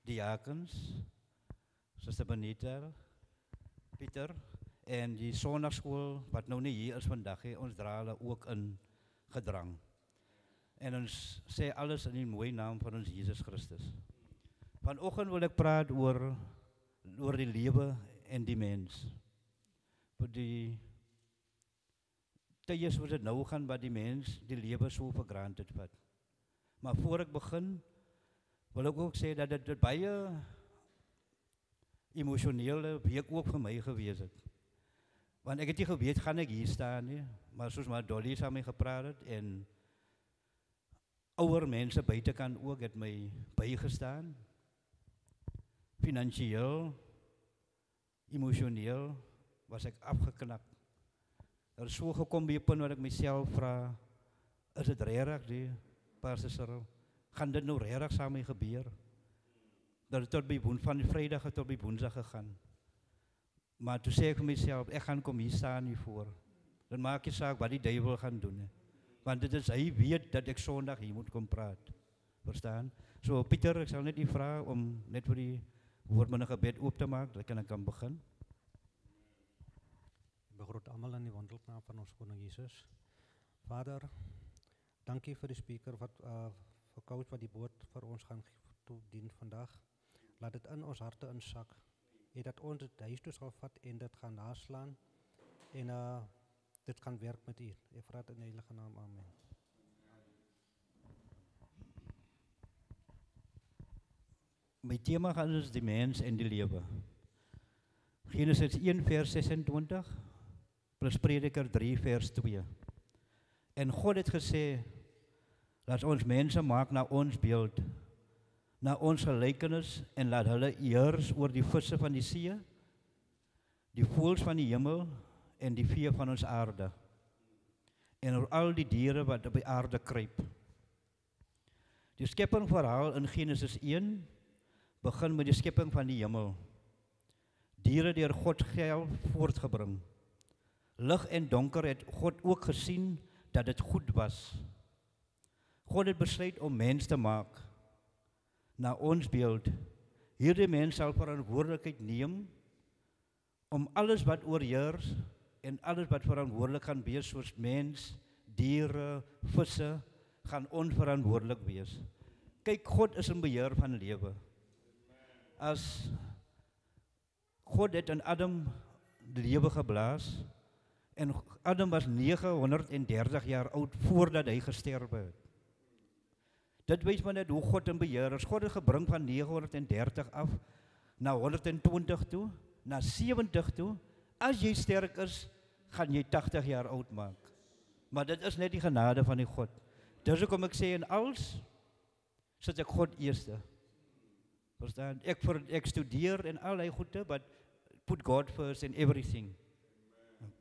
diakens, Suster Benita, Pieter, en die sondagskool, wat nou nie hier is vandag, ons dra hulle ook in gedrang. En ons sê alles in die mooie naam van ons Jesus Christus. Vanoggend wil ek praat oor die lewe en die mens. Vir die tye soos dit nou gaan, wat die mens die lewe so vir granted vat. Maar voor ek begin, wil ek ook sê dat dit baie emosionele week ook vir my gewees het. Want ek het nie geweet, gaan ek hier staan nie, maar soos maar Dolly saam my gepraat het, en ouer mense buitekant ook het my bygestaan, finansieel, emosioneel, was ek afgeknap. Er is so gekom by 'n punt waar ek myself vra, is dit regtig die Pastor Cyril? Gaan dit nou regtig saam met my gebeur? Dat het tot by van die Vrydag tot by Woensdag gegaan. Maar toe sê ek vir myself, ek gaan kom hier staan hiervoor. Dan maak nie saak wat die duiwel gaan doen. He. Want dit is, hy weet dat ek Sondag hier moet kom praat. Verstaan? So Pieter, ek sal net u vra om net vir die woord met 'n gebed oop te maak, dat ek kan begin. Ek begroet almal in die wondernaam van ons koning Jesus. Vader, dankie vir die speaker wat vir coach wat die woord vir ons gaan toedien vandag. Laat dit in ons harte insak. En dat ons dit huis toe sal vat en dit gaan naslaan en dit gaan werk met u. Ek vra dit in die heilige naam. Amen. My tema gaan is die mens en die lewe. Genesis 1 vers 26 plus Prediker 3 vers 2. En God het gesê, laat ons mense maak na ons beeld, na ons gelykenis, en laat hulle heers oor die visse van die see, die voëls van die hemel en die vee van ons aarde, en oor al die diere wat op die aarde kruip. Die skeppingverhaal in Genesis 1 begin met die skepping van die hemel. Diere deur God self voortgebring. Lig en donker het God ook gesien dat dit goed was. God het besluit om mens te maak na ons beeld. Hierdie mens sal verantwoordelikheid neem om alles wat oorheers en alles wat verantwoordelik gaan wees, soos mens, diere, visse, gaan onverantwoordelik wees. Kyk, God is in beheer van lewe. As God het in Adam lewe geblaas, en Adam was 930 jaar oud voordat hy gesterf het. Dit wys maar net hoe God in beheer is. God het gebring van 930 af na 120 toe, na 70 toe. As jy sterk is, gaan jy 80 jaar oud maak. Maar dit is net die genade van die God. Dis hoekom ek sê, in alles sit ek God eerste. Verstaan? Ek studeer en al die goede, but put God first in everything. Okay.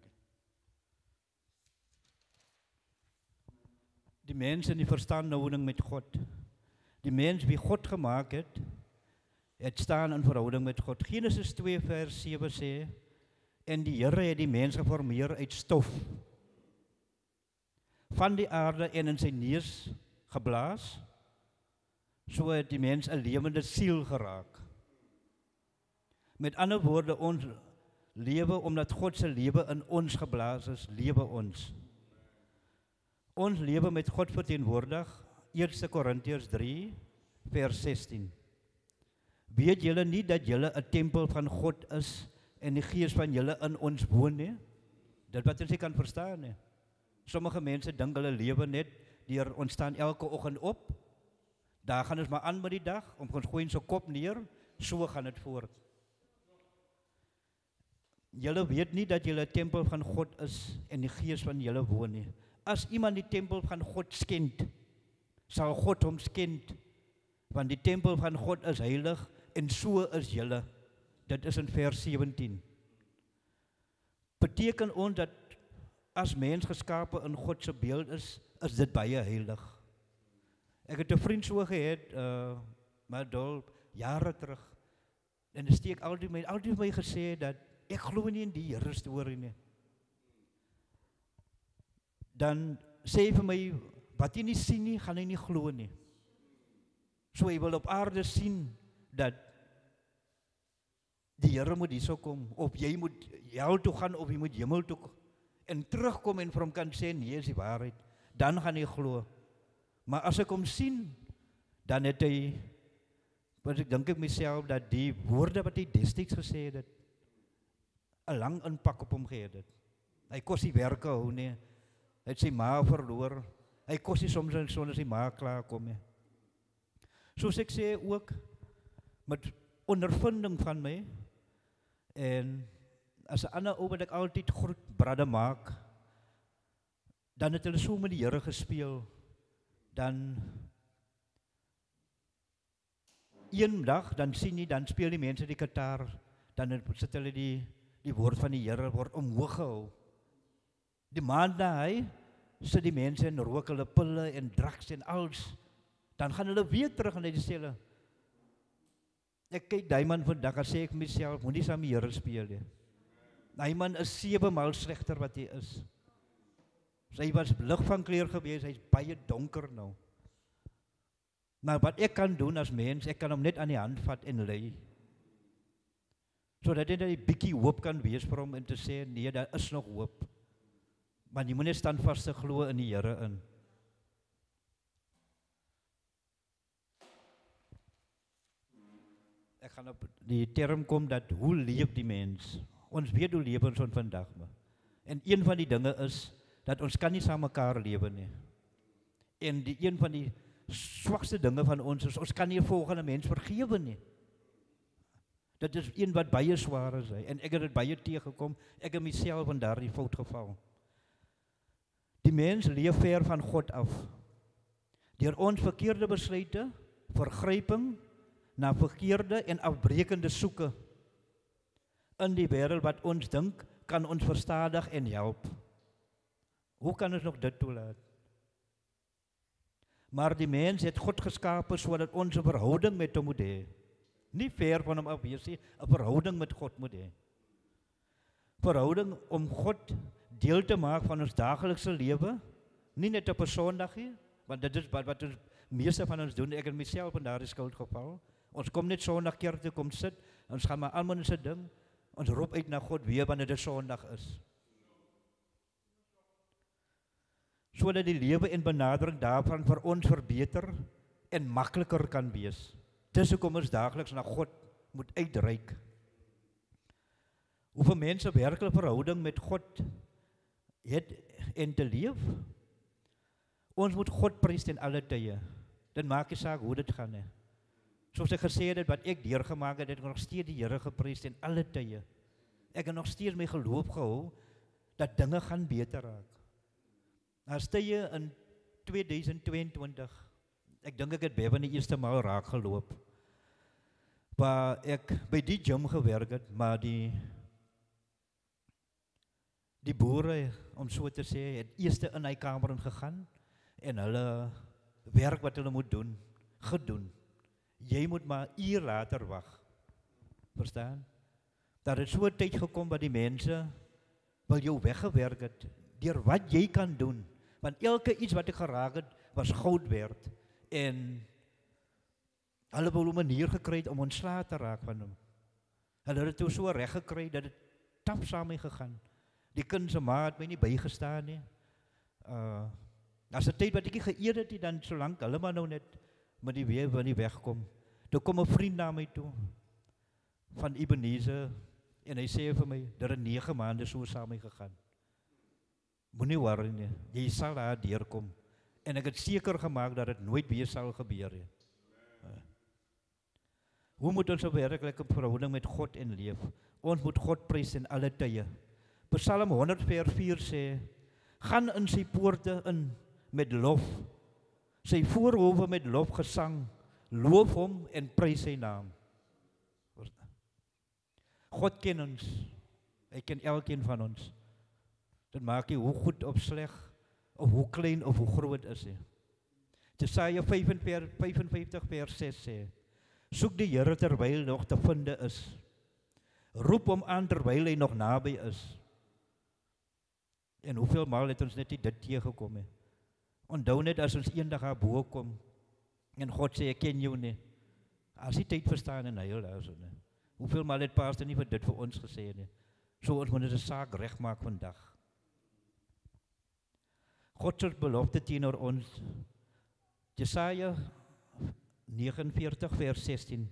Die mens in die verstandhouding met God. Die mens wie God gemaakt het staan in verhouding met God. Genesis 2 vers 7 sê, en die Here het die mens geformeer uit stof van die aarde en in sy neus geblaas, so het die mens 'n lewende siel geraak. Met ander woorde, ons lewe, omdat God se lewe in ons geblaas is, lewe ons. Ons lewe met God verteenwoordig, 1 Korintiërs 3, vers 16. Weet julle nie dat julle 'n tempel van God is en die Gees van julle in ons woon nie? Dit wat ons kan verstaan nie. Sommige mense dink hulle lewe net deur ons staan elke oggend op, daar gaan ons maar aan met die dag, ons gooi ons kop neer, so gaan dit voort. Julle weet nie dat julle 'n tempel van God is en die Gees van julle woon nie. As iemand die tempel van God skend, sal God hom skend, want die tempel van God is heilig en so is julle. Dit is in vers 17. Beteken ons dat as mens geskape in God se beeld is dit baie heilig. Ek het 'n vriend so gehad, maar dol jare terug, en dit steek altyd my gesê dat ek glo nie in die Here storie nie. Dan sê hy vir my, wat jy nie sien nie, gaan hy nie glo nie. So hy wil op aarde sien dat die Here moet hierso kom, of jy moet hel toe gaan, of jy moet hemel toe en terugkom en vir hom kan sê, nee, is die waarheid, dan gaan hy glo. Maar as ek hom sien, dan het hy, want ek dink ek myself, dat die woorde wat hy destyds gesê het, 'n lang impak op hom gehad het. Hy kos die werke hou nie, hy het sy ma verloor, hy kos nie soms sonder sy ma klaar kom nie. Soos ek sê ook, met ondervinding van my, en as 'n ander ou wat ek altyd groet, brade maak, dan het hulle so met die Here gespeel, dan een dag, dan sien jy, dan speel die mense die gitaar, dan sit hulle die woord van die Here word omhoog gehou. Die maand na hy, sit die mense en rook hulle pille en drugs en alles, dan gaan hulle weer terug en hy sê hulle, ek kyk die man vandag, en sê ek myself, moet nie saam die Here speel nie. Die man is 7 maal slegter wat hy is. Hy was lig van kleur gewees, hy is baie donker nou. Maar wat ek kan doen as mens, ek kan hom net aan die hand vat en lei. Sodat hy 'n bietjie hoop kan wees vir hom en te sê, nee, daar is nog hoop. Maar jy moet net standvastig glo in die Here in. Ek gaan op die term kom dat, hoe leef die mens? Ons weet hoe leef ons vandag. En een van die dinge is, dat ons kan nie saam mekaar lewe nie. En die een van die swakste dinge van ons is, ons kan nie 'n volgende mens vergewe nie. Dit is een wat baie swaar is, en ek het dit baie teëgekom, ek het myself in daardie fout geval. Die mens leef ver van God af. Deur ons verkeerde besluite, vergryping, na verkeerde en afbrekende soeke in die wêreld wat ons dink, kan ons verstadig en help. Hoe kan ons nog dit toelaat? Maar die mens het God geskape sodat ons 'n verhouding met hom moet hê. Nie ver van hom af wees nie, 'n verhouding met God moet hê. Verhouding om God deel te maak van ons daaglikse lewe, nie net op 'n Sondag nie, want dit is wat ons meeste van ons doen. Ek het myself in daardie skuld geval. Ons kom net Sondag kerk toe, kom sit, ons gaan maar almal in sy ding, ons roep uit na God weer wanneer dit Sondag is. Sodat die lewe en benadering daarvan vir ons verbeter en makliker kan wees. Dis hoekom ons daagliks na God moet uitreik. Hoeveel mense werklik verhouding met God het en te leef? Ons moet God prys ten alle tye. Dit maak nie saak hoe dit gaan nie. Soos ek gesê het, wat ek deurgemaak het, het ek nog steeds die Here geprys ten alle tye. Ek het nog steeds my geloof gehou dat dinge gaan beter raak. As tye in 2022, ek dink ek het by die eerste maal raak geloop, waar ek by die gym gewerk het, maar die boere, om so te sê, het eerste in hy kamer ingegaan en hulle werk wat hulle moet doen, gedoen. Jy moet maar uur later wag. Verstaan? Daar het so 'n tyd gekom wat die mense wil jou weggewerk het, deur wat jy kan doen. Want elke iets wat ek geraak het, was goud werd. En hulle wou 'n manier gekry het om ontslae te raak van hom. Hulle het dit toe so reg gekry dat dit tap saam mee gegaan. Die kind se ma het my nie bygestaan nie. As 'n tyd wat ek nie geëer het nie, dan solank hulle maar nou net met die weer van die weg kom. Toe kom 'n vriend na my toe van Ebenezer en hy sê vir my, daar het 9 maande so saam mee gegaan. Moenie worry nie, jy sal daar deurkom. En ek het seker gemaak dat dit nooit weer sal gebeur nie. Hoe moet ons 'n werklike verhouding met God en leef? Ons moet God prys in alle tye. Psalm 104 sê, gaan in sy poorte in met lof, sy voorhowe met lofgesang, loof hom en prys sy naam. God ken ons, hy ken elkeen van ons. Dit maak nie hoe goed of sleg, of hoe klein of hoe groot is hy. Jesaja 55 vers 6 sê, soek die Here terwyl nog te vinde is, roep hom aan terwyl hy nog naby is. En hoeveel maal het ons net nie dit teëgekom he? Onthou net as ons eendag daar bo kom, en God sê, ek ken jou nie, As die tyd verstaan en huil daar so, nee. Hoeveel maal het Pastor nie vir dit vir ons gesê nie. So ons moet dit 'n saak regmaak vandag. God se belofte teenoor ons. Jesaja 49 vers 16.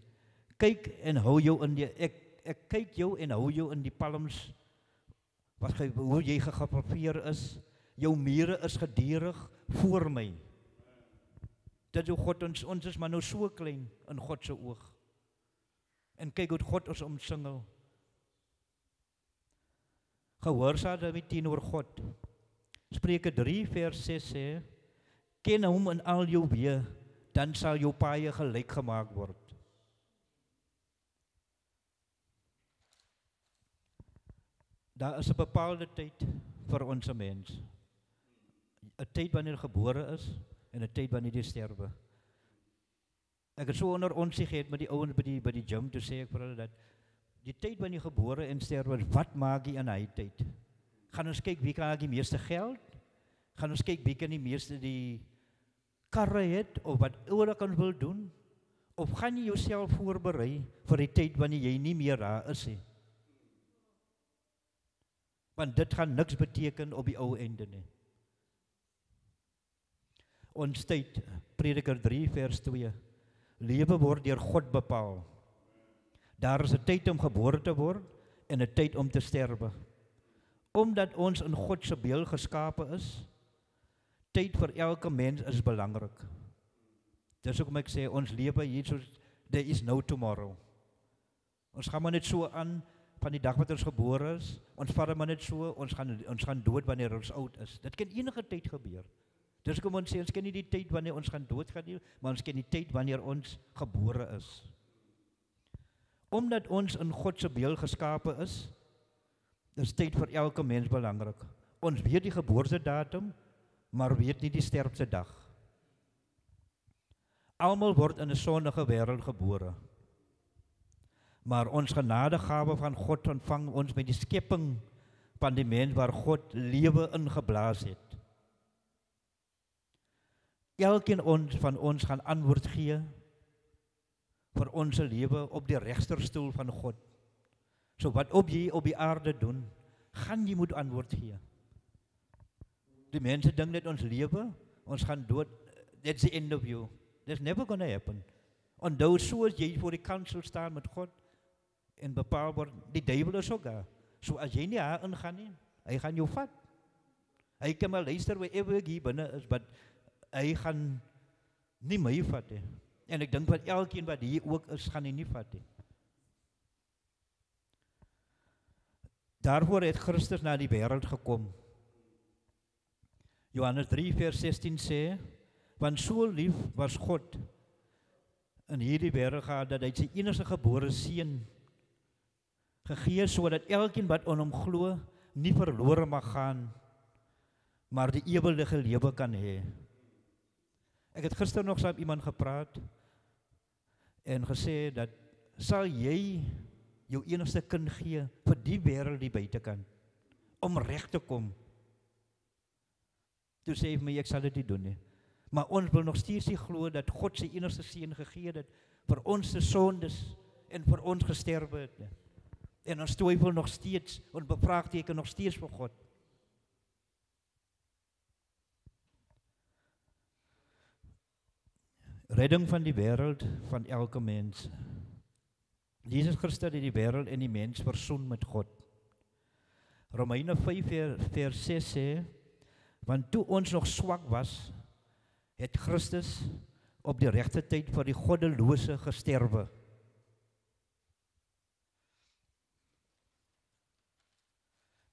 Kyk en hou jou in die ek kyk jou en hou jou in die palms wat hoe jy gegraveer is. Jou mure is gedurig voor my. Dit is God ons is maar nou so klein in God se oog. En kyk hoe God ons omsingel. Gehoorsaam teenoor God. Spreuke 3 vers 6 sê, ken hom in al jou weë, dan sal jou paaie gelyk gemaak word. Daar is 'n bepaalde tyd vir ons mens. 'n Tyd wanneer gebore is en 'n tyd wanneer jy sterwe. Ek het so onder ons gehad met die ouens by die gym, toe sê ek vir hulle dat die tyd wanneer jy gebore en sterwe is, wat maak jy in hy tyd? Gaan ons kyk wie kan die meeste geld? Gaan ons kyk wie kan die meeste die karre het of wat ouer kan wil doen? Of gaan jy jouself voorberei vir die tyd wanneer jy nie meer daar is nie? Want dit gaan niks beteken op die ou einde nie. Ons tyd, Prediker 3 vers 2, lewe word deur God bepaal. Daar is 'n tyd om gebore te word en 'n tyd om te sterwe. Omdat ons in God se beeld geskape is, tyd vir elke mens is belangrik. Dis hoekom ek sê ons lewe hier so there is no tomorrow. Ons gaan maar net so aan van die dag wat ons gebore is, ons vat maar net so, ons gaan dood wanneer ons oud is. Dit kan enige tyd gebeur. Dis hoekom ons sê ons ken nie die tyd wanneer ons gaan doodgaan nie, maar ons ken die tyd wanneer ons gebore is. Omdat ons in God se beeld geskape is tyd vir elke mens belangrik. Ons weet die geboortedatum, maar weet nie die sterftedag. Almal word in 'n sondige wêreld gebore. Maar ons genadegawe van God ontvang ons met die skepping van die mens waar God lewe ingeblaas het. Elkeen van ons gaan antwoord gee vir ons lewe op die regterstoel van God. So wat jy op die aarde doen, gaan jy moet antwoord gee. Die mense dink net ons lewe, ons gaan dood, that's the end of you. That's never gonna happen. Onthou soos jy voor die kansel staan met God en bepaal word, die duiwel is ook daar. So as jy nie daar ingaan nie, hy gaan jou vat. Hy kan maar luister wherever ek hier binne is, but hy gaan nie my vat nie. En ek dink wat elkeen wat hier ook is, gaan hy nie vat nie. Daarvoor het Christus na die wêreld gekom. Johannes 3 vers 16 sê, want so lief was God in hierdie wêreld gehad dat hy sy enigste gebore seun gegee sodat elkeen wat aan hom glo nie verlore mag gaan, maar die ewige lewe kan hê. Ek het gister nog saam iemand gepraat en gesê dat sal jy jou enigste kind gee vir die wêreld die buitekant om reg te kom. Toe sê hy vir my, ek sal dit nie doen nie. Maar ons wil nog steeds nie glo dat God sy enigste seun gegee het vir ons se sondes en vir ons gesterwe het nie. En ons twyfel nog steeds, ons bevraagteken nog steeds vir God. Redding van die wêreld van elke mens. Jesus Christus het die wêreld en die mens versoen met God. Romeine 5 vers 6 sê, want toe ons nog swak was, het Christus op die regte tyd vir die goddelose gesterwe.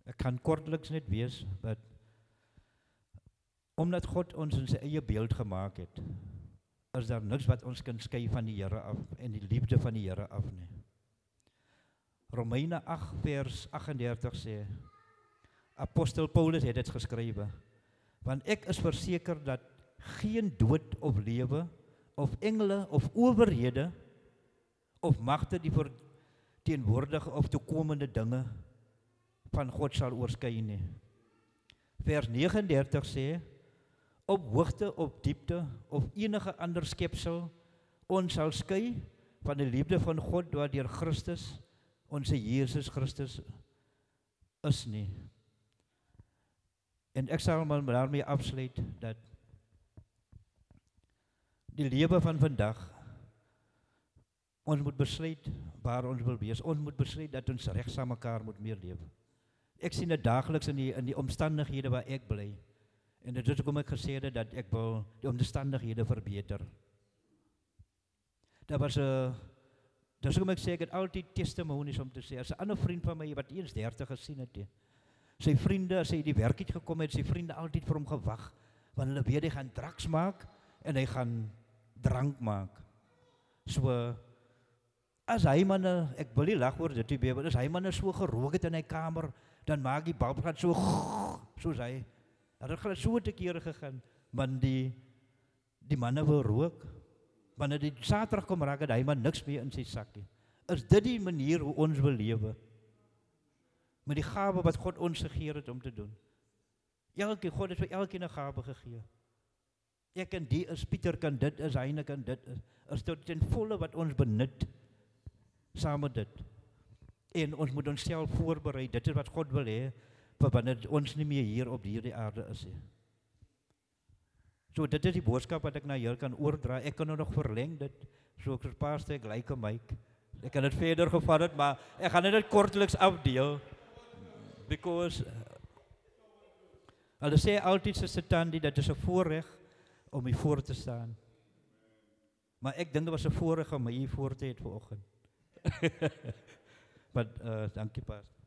Ek kan kortliks net wees, dat omdat God ons in sy eie beeld gemaak het, is daar niks wat ons kan skei van die Here af en die liefde van die Here af nie. Romeine 8 vers 38 sê, Apostel Paulus het dit geskrywe, want ek is verseker dat geen dood of lewe, of engele of owerhede, of magte die verteenwoordige of toekomende dinge van God sal oorskei nie. Vers 39 sê, op hoogte, op diepte, of enige ander skepsel, ons sal skei van die liefde van God wat deur Christus, onze Jesus Christus is nie. En ek sal maar daarmee afsluit dat die lewe van vandag, ons moet besluit waar ons wil wees. Ons moet besluit dat ons regs aan mekaar moet meer lewe. Ek sien dit daagliks in die omstandighede waar ek bly. En dit is hoekom ek gesê het dat ek wil die omstandighede verbeter. Daar was dis hoekom ek sê ek het altyd testimonies om te sê. As 'n ander vriend van my wat eens 30 gesien het, sy vriende, as hy die werk het gekom het, sy vriende altyd vir hom gewag, want hulle weet hy gaan drugs maak en hy gaan drank maak. So as hy manne, ek wil nie lag oor dit nie, as hy manne so gerook het in hy kamer, dan maak die bulb gaan so soos hy. Dat het so te kere gegaan, want die manne wil rook, wanneer die Saterdag kom raak het hy maar niks meer in sy sakkie. Is dit die manier hoe ons wil lewe? Met die gawe wat God ons gegee het om te doen. God het vir elkeen 'n gawe gegee. Ek en die is, Pieter kan dit, is Heine kan dit, is tot ten volle wat ons benut, saam met dit. En ons moet onsself voorberei, dit is wat God wil hê, vir wanneer ons nie meer hier op hierdie aarde is. So dit is die boodskap wat ek na julle kan oordra. Ek kan nog verleng dit, so ek verpaaste ek lyk aan my. Ek kan dit verder gevat het, maar ek gaan dit kortliks afdeel. Because hulle sê altyd se Satan dat is 'n voorreg om hier voor te staan. Maar ek dink dit was 'n voorreg om hier voor te hê vanoggend. Maar dankie pas.